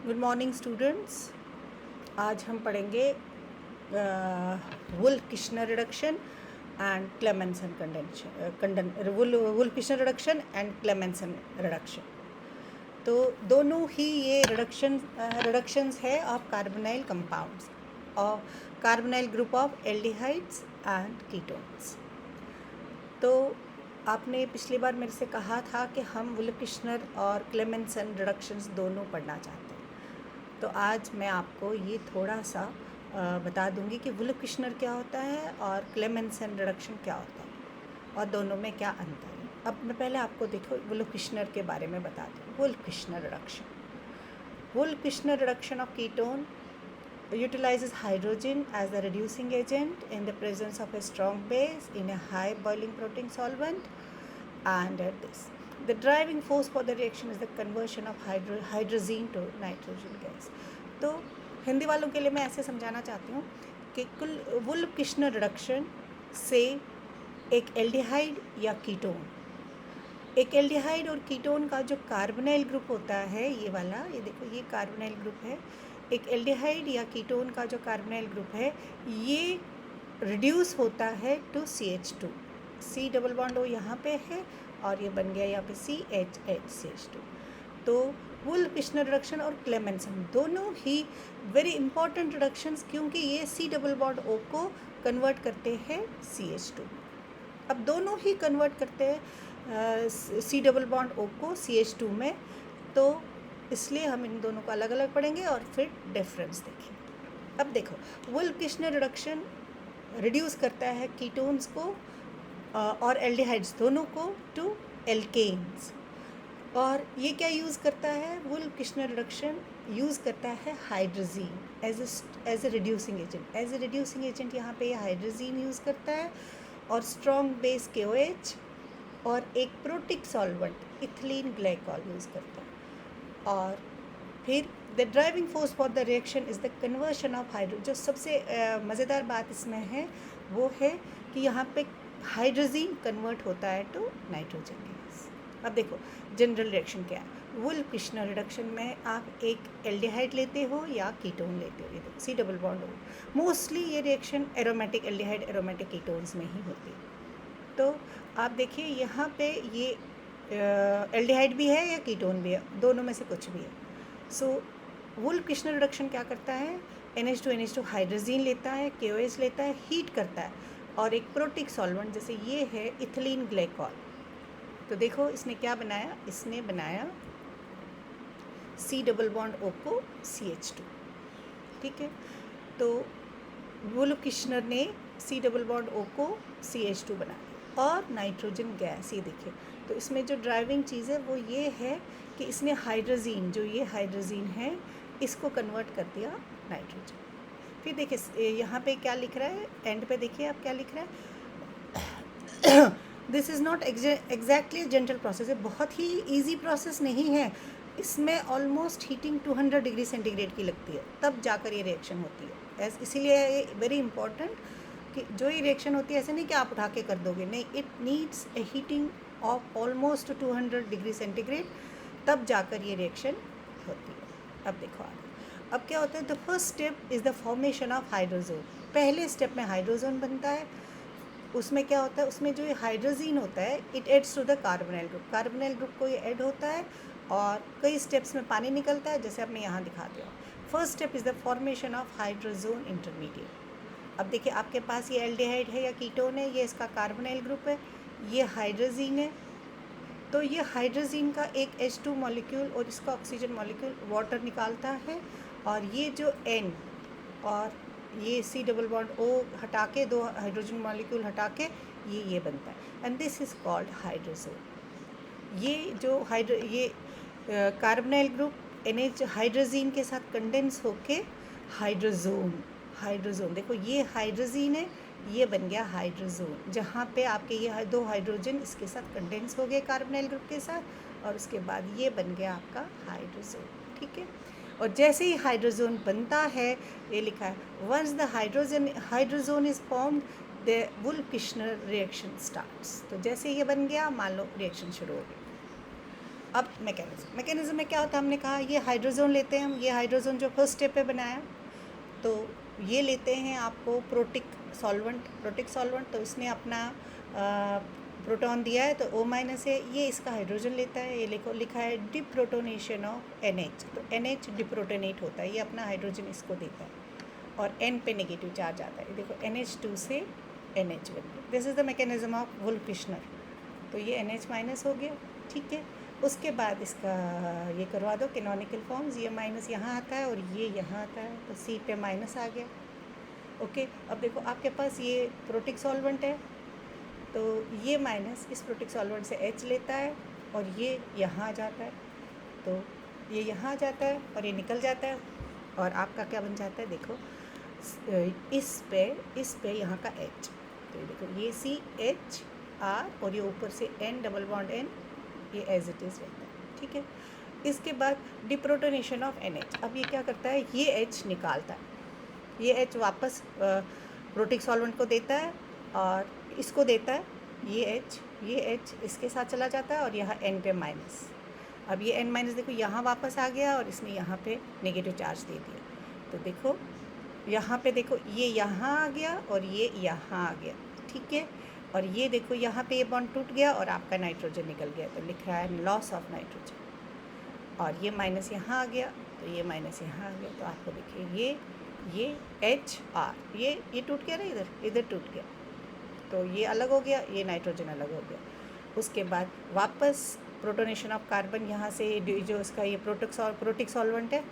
Good morning students. आज हम पढ़ेंगे Wolff Kishner reduction and Clemmensen condensation Wolff Kishner reduction and Clemmensen reduction. तो दोनों ही ये रिडक्शंस है ऑफ कार्बोनाइल कंपाउंड्स और carbonyl group of aldehydes and ketones. तो आपने पिछली बार मेरे से कहा था कि हम वुल्फ-किश्नर और क्लेमेंसन रिडक्शंस दोनों पढ़ना चाहते हैं। तो आज मैं आपको ये थोड़ा सा बता दूंगी कि वुल्फ-किश्नर क्या होता है और क्लेमेंसन रिडक्शन क्या होता है और दोनों में क्या अंतर है। अब मैं पहले आपको देखो वुल्फ-किश्नर के बारे में बता दूँ। Wolf-Kishner reduction of ketone utilizes hydrogen as the reducing agent in the presence of a strong base in a high boiling protein solvent, and the driving force for the reaction is the conversion of hydrazine to nitrogen gas. तो हिंदी वालों के लिए मैं ऐसे समझाना चाहती हूँ कि कुल वुल्फ-किश्नर रिडक्शन से एक एल्डिहाइड या कीटोन, एक एल्डिहाइड और कीटोन का जो कार्बोनाइल ग्रुप होता है, ये वाला, ये देखो, ये कार्बोनाइल ग्रुप है। एक एल्डिहाइड या कीटोन का जो कार्बोनाइल ग्रुप है ये रिड्यूस होता है to CH2। C double bond O यहाँ पे है और ये बन गया यहाँ पे CHH CH2। तो वुल्फ-किश्नर रिडक्शन और क्लेमेंसन दोनों ही वेरी इंपॉर्टेंट रिडक्शंस, क्योंकि ये C डबल बॉन्ड O को कन्वर्ट करते हैं CH2। अब दोनों ही कन्वर्ट करते हैं C डबल बॉन्ड O को CH2 में, तो इसलिए हम इन दोनों को अलग अलग पढ़ेंगे और फिर डिफरेंस देखेंगे। अब देखो, वुल्फ-किश्नर रिडक्शन रिड्यूस करता है कीटोन्स को और एल्डिहाइड्स दोनों को टू एल्केन्स। और ये क्या यूज़ करता है? वुल्फ-किश्नर रिडक्शन यूज़ करता है hydrogen as a reducing agent. As a reducing agent यहाँ पे ये हाइड्रोजीन यूज़ करता है और स्ट्रॉन्ग बेस KOH और एक protic solvent ethylene glycol use करता है। और फिर the driving force for the reaction is the conversion of hydro. जो सबसे मज़ेदार बात इसमें है वो है कि यहाँ पे हाइड्रोजीन कन्वर्ट होता है टू नाइट्रोजन गैस। अब देखो जनरल रिएक्शन क्या है। वुल्फ-किश्नर रिडक्शन में आप एक एल्डिहाइड लेते हो या कीटोन लेते हो। ये देखो C double bond O। Mostly ये reaction aromatic aldehyde aromatic ketones में ही होती है। तो आप देखिए यहाँ पे ये एल्डिहाइड भी है या कीटोन भी है, दोनों में से कुछ भी है। सो वुल्फ-किश्नर रिडक्शन क्या करता है? NH2NH2 हाइड्रोजीन लेता है, KOH लेता है, हीट करता है और एक प्रोटिक सॉल्वेंट, जैसे ये है इथिलीन ग्लाइकॉल। तो देखो इसने क्या बनाया, इसने बनाया C डबल बॉन्ड O को CH2। ठीक है, तो वुल्फ-किश्नर ने C डबल बॉन्ड O को CH2 बनाया और नाइट्रोजन गैस। ये देखिए, तो इसमें जो ड्राइविंग चीज़ है वो ये है कि इसने हाइड्रोजीन, जो ये हाइड्रोजीन है, इसको कन्वर्ट कर दिया नाइट्रोजन। फिर देखिए यहाँ पे क्या लिख रहा है, एंड पे देखिए आप क्या लिख रहा है। This is not exactly gentle process. है बहुत ही ईजी प्रोसेस नहीं है, इसमें ऑलमोस्ट हीटिंग 200 डिग्री सेंटीग्रेड की लगती है, तब जाकर ये रिएक्शन होती है। इसीलिए ये वेरी इंपॉर्टेंट कि जो ये रिएक्शन होती है ऐसे नहीं कि आप उठा के कर दोगे, नहीं, it needs a heating of almost 200 degree centigrade, तब जाकर ये रिएक्शन होती है। अब देखो आगे, अब क्या होता है? The first step is the formation of hydrazone. पहले स्टेप में हाइड्रोजोन बनता है। उसमें क्या होता है? उसमें जो ये हाइड्रोजीन होता है, it adds to the carbonyl group. Carbonyl group को ये ऐड होता है और कई स्टेप्स में पानी निकलता है, जैसे आपने यहाँ दिखा दिया। First step is the formation of hydrazone intermediate. अब देखिए आपके पास ये एल्डिहाइड है या कीटोन है, ये इसका कार्बोनाइल ग्रुप है, ये हाइड्रोजीन है। तो ये हाइड्रोजीन का एक H2 मॉलिक्यूल और इसका ऑक्सीजन मॉलिक्यूल वाटर निकालता है, और ये जो N और ये C डबल बॉन्ड O हटा के, दो हाइड्रोजन मॉलिक्यूल हटा के ये बनता है, and this is called hydrazone. ये जो कार्बोनाइल ग्रुप NH हाइड्रोजीन के साथ कंडेंस होके हाइड्रोजोन देखो, ये हाइड्रोजीन है, ये बन गया हाइड्रोजोन, जहाँ पे आपके ये दो हाइड्रोजन इसके साथ कंडेंस हो गए कार्बोनाइल ग्रुप के साथ, और उसके बाद ये बन गया आपका हाइड्रोजोन। ठीक है, और जैसे ही हाइड्रोजोन बनता है, ये लिखा है, once the hydrazone is formed the Wolff Kishner reaction starts. तो जैसे ये बन गया, मान लो रिएक्शन शुरू हो गई। अब मैकेनिज्म में क्या होता है, हमने कहा ये हाइड्रोजन लेते हैं हम, ये हाइड्रोजन जो फर्स्ट स्टेप पे बनाया, तो ये लेते हैं आपको प्रोटिक सॉल्वेंट, तो इसने अपना प्रोटॉन दिया है तो O माइनस है, ये इसका हाइड्रोजन लेता है, ये लिखा है डिप्रोटोनेशन ऑफ NH, तो NH डिप्रोटोनेट होता है, ये अपना हाइड्रोजन इसको देता है और N पे नेगेटिव चार्ज आता है, देखो NH2 से NH बन गया। This is the mechanism of wolf-Kishner. तो ये NH माइनस हो गया, ठीक है। उसके बाद इसका ये करवा दो कैनोनिकल फॉर्म्स, ये माइनस यहाँ आता है और ये यहाँ आता है, तो C पे माइनस आ गया, ओके। अब देखो आपके पास ये प्रोटिक सॉल्वेंट है, तो ये माइनस इस प्रोटिक सॉल्वेंट से H लेता है और ये यहाँ आ जाता है, तो ये यहाँ आ जाता है और ये निकल जाता है और आपका क्या बन जाता है, देखो इस पे यहाँ का H, तो ये देखो ये CHR और ये ऊपर से N डबल बॉन्ड N, ये एज इट इज़ रहता है, ठीक है। इसके बाद डिप्रोटोनेशन ऑफ NH, अब ये क्या करता है, ये H निकालता है, ये H वापस प्रोटिक सॉल्वेंट को देता है और इसको देता है, ये H इसके साथ चला जाता है और यहाँ N पे माइनस, अब ये N माइनस देखो यहाँ वापस आ गया और इसने यहाँ पे नेगेटिव चार्ज दे दिया, तो देखो यहाँ पे देखो ये यहाँ आ गया और ये यहाँ आ गया, ठीक है। और ये देखो यहाँ पे ये बॉन्ड टूट गया और आपका नाइट्रोजन निकल गया, तो लिख रहा है लॉस ऑफ नाइट्रोजन, और ये माइनस यहाँ आ गया तो ये माइनस यहाँ आ गया, तो आपको देखिए ये HR ये टूट गया ना, इधर टूट गया, तो ये अलग हो गया, ये नाइट्रोजन अलग हो गया। उसके बाद वापस प्रोटोनेशन ऑफ कार्बन, यहाँ से जो इसका ये प्रोटिक सॉल्वेंट है,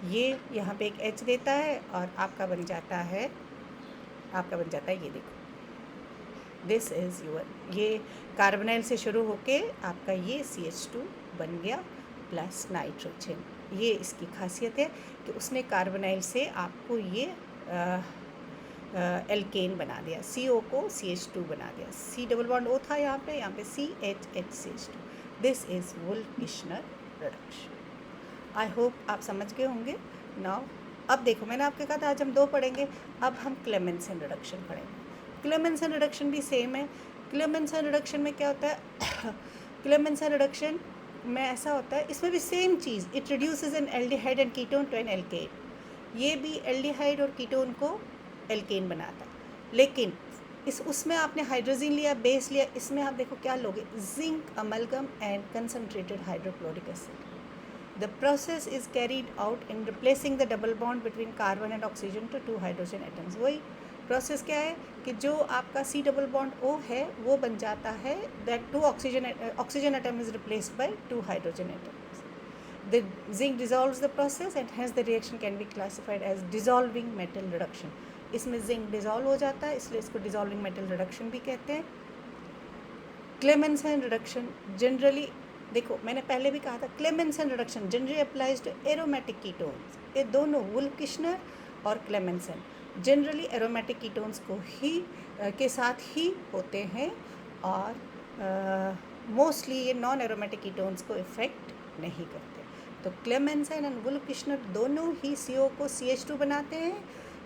ये यहाँ पे एक H देता है और आपका बन जाता है ये देखो, दिस इज़ योर, ये कार्बोनाइल से शुरू होके आपका ये CH2 बन गया प्लस नाइट्रोजन। ये इसकी खासियत है कि उसने कार्बोनाइल से आपको ये एल्केन बना दिया, CO को CH2 बना दिया, C डबल बॉन्ड O था यहाँ पे CHH CH2। This is wolf-Kishner reduction. I hope आप समझ गए होंगे। नाउ अब देखो, मैंने आपके कहा था आज हम 2 पढ़ेंगे, अब हम क्लेमेंसन रिडक्शन पढ़ेंगे। क्लेमेंसन रिडक्शन भी सेम है। क्लेमेंसन रिडक्शन में क्या होता है, क्लेमेंसन रिडक्शन में ऐसा होता है, इसमें भी सेम चीज़, it reduces an aldehyde and ketone to an alkane. ये भी एल्डिहाइड और कीटोन को एल्केन बनाता है, लेकिन उसमें आपने हाइड्रोजन लिया, बेस लिया, इसमें आप देखो क्या लोगे, zinc amalgam and concentrated hydrochloric acid. The process is carried out in replacing the double bond between carbon and oxygen to 2 hydrogen atoms। वही प्रोसेस क्या है कि जो आपका C डबल बॉन्ड O है वो बन जाता है, that 2 oxygen atom is replaced by 2 hydrogen atoms। The zinc dissolves the process and hence the reaction can be classified as dissolving metal reduction। इसमें जिंक डिजॉल्व हो जाता है, इसलिए इसको डिजॉल्विंग मेटल रिडक्शन भी कहते हैं। क्लेमेंसन रिडक्शन जनरली, देखो मैंने पहले भी कहा था, Clemmensen reduction generally applies to aromatic ketones. ये दोनों वुल्फ-किश्नर और क्लेमेंसन जनरली एरोमेटिक कीटोन्स को ही के साथ ही होते हैं और मोस्टली ये नॉन एरोमेटिक कीटोन्स को इफ़ेक्ट नहीं करते। तो क्लेमेंसन एंड वुल्फ-किश्नर दोनों ही CO को CH2 बनाते हैं,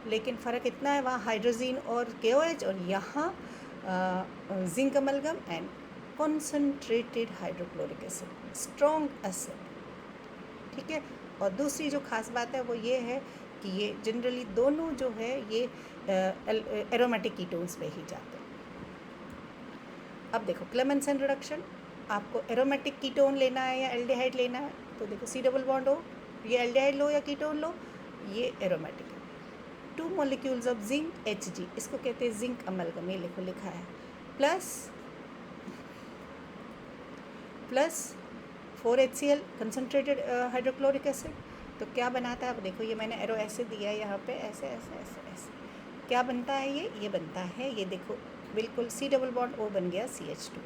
लेकिन फ़र्क इतना है, वहाँ हाइड्रोजन और KOH और यहाँ zinc amalgam and concentrated hydrochloric acid, strong acid, ठीक है। और दूसरी जो खास बात है वो ये है कि ये जनरली दोनों जो है ये एरोमेटिक कीटोन्स में ही जाते हैं। अब देखो क्लेमेंसन रिडक्शन, आपको एरोमेटिक कीटोन लेना है या एल्डिहाइड लेना है, तो देखो C डबल बॉन्ड हो, ये एल्डिहाइड लो या कीटोन लो, ये एरोमेटिक है। 2 molecules ऑफ जिंक Hg, इसको कहते हैं जिंक अमलगम, ये लिखा है, plus 4HCl concentrated hydrochloric acid. तो क्या बनाता है, अब देखो ये मैंने एरो ऐसे दिया है यहाँ पे, ऐसे ऐसे ऐसे ऐसे, क्या बनता है ये बनता है, ये देखो बिल्कुल C डबल बॉन्ड O बन गया CH2,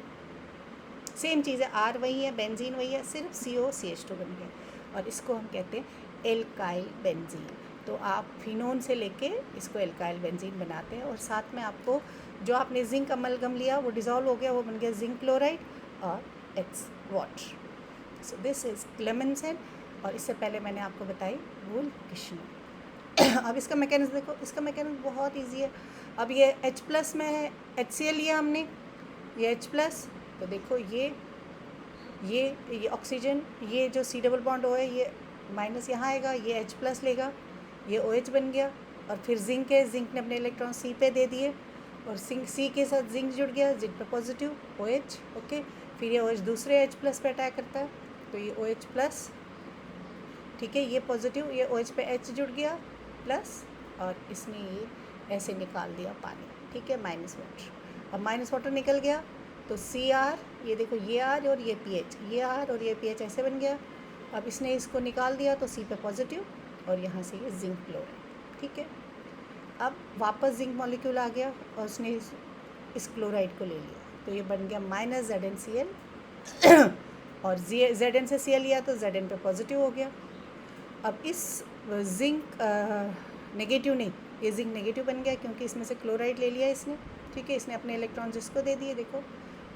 सेम चीज़ है, R वही है, बेंजीन वही है, सिर्फ CO CH2 बन गया, और इसको हम कहते हैं एल्काइल बेंजीन। तो आप फिनोन से लेके इसको एल्काइल बेंजीन बनाते हैं, और साथ में आपको जो आपने जिंक अमलगम लिया वो डिज़ोल्व हो गया, वो बन गया जिंक क्लोराइड और x water. So this is Clemmensen, और इससे पहले मैंने आपको बताई वुल्फ-किश्नर। अब इसका मैकेनिज्म देखो, इसका मैकेनिज्म बहुत इजी है। अब ये H+ में है, HCl लिया हमने, ये H+, तो देखो ये ये ऑक्सीजन, ये जो C डबल बॉन्ड O है ये माइनस यहाँ आएगा, ये H प्लस लेगा, ये OH बन गया। और फिर जिंक है, जिंक ने अपने इलेक्ट्रॉन C पे दे दिए और C के साथ जिंक जुड़ गया, जिंक पे पॉजिटिव OH, ओके। फिर ये OH दूसरे H प्लस पे अटैक करता है, तो ये OH प्लस, ठीक है, ये पॉजिटिव, ये OH पे H जुड़ गया प्लस, और इसने ये ऐसे निकाल दिया पानी, ठीक है, माइनस वाटर। अब माइनस वाटर निकल गया तो Cr, ये देखो ये R और ये pH, ये R और ये pH ऐसे बन गया। अब इसने इसको निकाल दिया तो C पे पॉजिटिव और यहाँ से ये जिंक क्लोराइड, ठीक है। अब वापस जिंक मॉलिक्यूल आ गया और उसने इस क्लोराइड को ले लिया, तो ये बन गया माइनस ZnCl और Zn से Cl लिया तो Zn पे पॉजिटिव हो गया। अब इस जिंक नेगेटिव नहीं, ये जिंक नेगेटिव बन गया क्योंकि इसमें से क्लोराइड ले लिया इसने, ठीक है, इसने अपने इलेक्ट्रॉन जिसको दे दिए, देखो,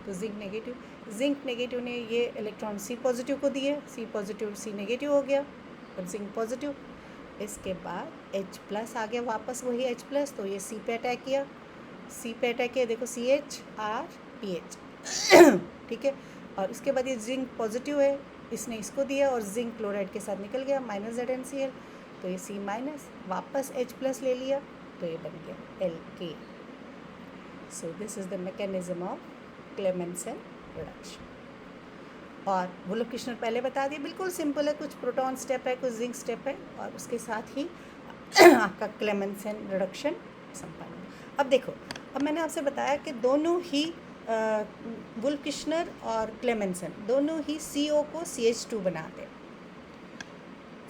तो जिंक नेगेटिव ने ये इलेक्ट्रॉन C पॉजिटिव को दिए, C पॉजिटिव C नेगेटिव हो गया और जिंक पॉजिटिव। इसके बाद H प्लस आ गया वापस, वही H प्लस, तो ये C पे अटैक किया, देखो CH4PH ठीक है। और इसके बाद ये जिंक पॉजिटिव है, इसने इसको दिया और जिंक क्लोराइड के साथ निकल गया माइनस ZnCl, तो ये C माइनस, वापस H प्लस ले लिया तो ये बन गया Lk। So this is the mechanism of Clemmensen reduction. और वोल्फ-किश्नर पहले बता दिए, बिल्कुल सिंपल है, कुछ प्रोटॉन स्टेप है, कुछ जिंक स्टेप है, और उसके साथ ही आपका क्लेमेंसन रिडक्शन संपन्न। अब देखो, अब मैंने आपसे बताया कि दोनों ही वोल्फ-किश्नर और क्लेमेंसन दोनों ही CO को CH2 बनाते हैं।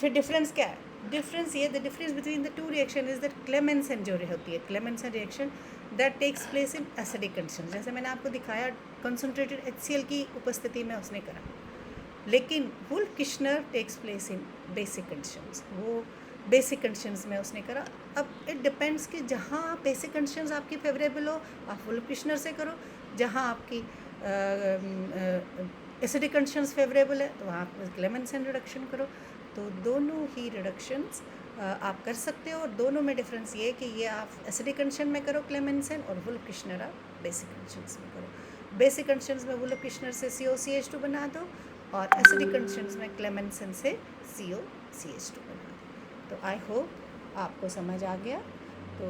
फिर डिफरेंस क्या है? डिफरेंस ये, the difference between the two reaction is that Clemmensen जो होती है, Clemmensen reaction that takes place in acidic condition, जैसे मैंने आपको दिखाया कंसनट्रेटेड HCl की उपस्थिति में उसने करा। लेकिन Wolff Kishner takes place in basic conditions, वो बेसिक कंडीशंस में उसने करा। अब इट डिपेंड्स कि जहाँ बेसिक कंडीशंस आपकी फेवरेबल हो आप वोल्फ-किश्नर से करो, जहाँ आपकी एसिडिक कंडीशंस फेवरेबल है तो वहाँ आप क्लेमेंसन रिडक्शन करो। तो दोनों ही रिडक्शंस आप कर सकते हो, और दोनों में डिफरेंस ये है कि ये आप एसिडिक कंडीशन में करो क्लेमेंसन, और वोल्फ-किश्नर आप बेसिक कंडीशंस में करो। बेसिक कंडीशंस में वोल्फ-किश्नर से COCH2 बना दो, और एसिडिक कंडीशंस में क्लेमेंसन से COCH2 बना दो। तो आई होप आपको समझ आ गया। तो